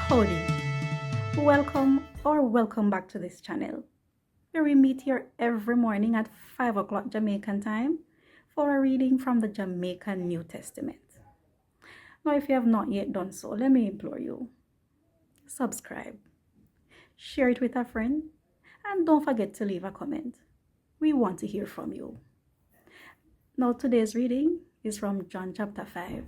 Howdy, welcome back to this channel, where we meet here every morning at 5 o'clock Jamaican time for a reading from the Jamaican New Testament. Now, if you have not yet done so, let me implore you, subscribe, share it with a friend, and don't forget to leave a comment. We want to hear from you. Now, today's reading is from John chapter 5,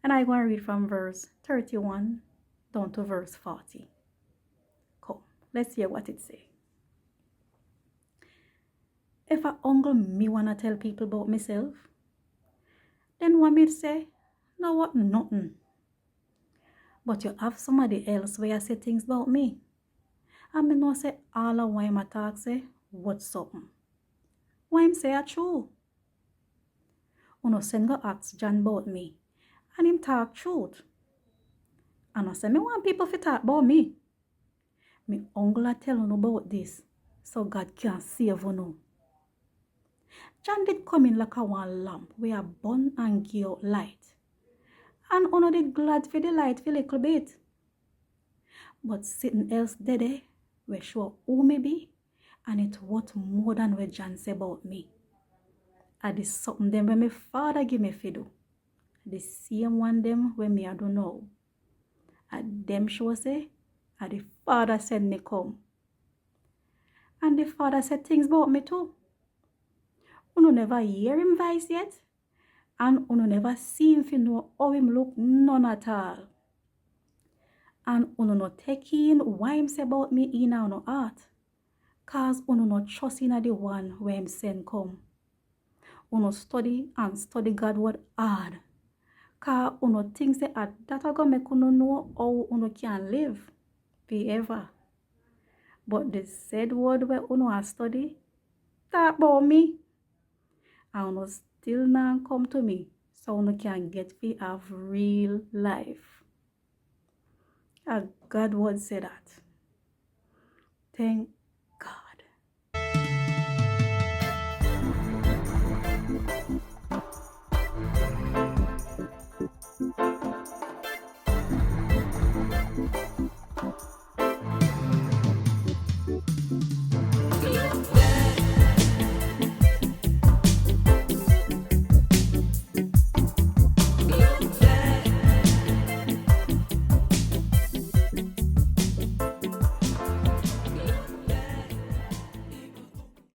and I'm going to read from verse 31 down to verse 40. Come, let's hear what it says. If a uncle me wanna tell people about myself, then what me say? No what nothing. But you have somebody else where you say things about me. And me know say all of why I talk say what's something. Why him say a true? Uno send go ask John about me, and him talk truth. And I say me want people to talk about me. Me uncle a tell you about this, so God can save you. John did come in like a one lamp where a burn and give out light. And uno did glad for the light for a little bit. But something else dead we show who me be, and it what more than what John say about me. And this something them when my father give me for do. The same one them when me I don't know. And them show say, and the father said me come. And the father said things about me too. Uno never hear him voice yet, and uno never see him fi know how him look none at all. And uno no take in why him say about me in our heart, cause uno no trust in the one where him send come. Uno study God word hard, cause uno think say that a go make uno know how uno can live forever. But the said word where uno a study, talk about me, and uno still not come to me, so uno can get to have real life. And God word say that. Thank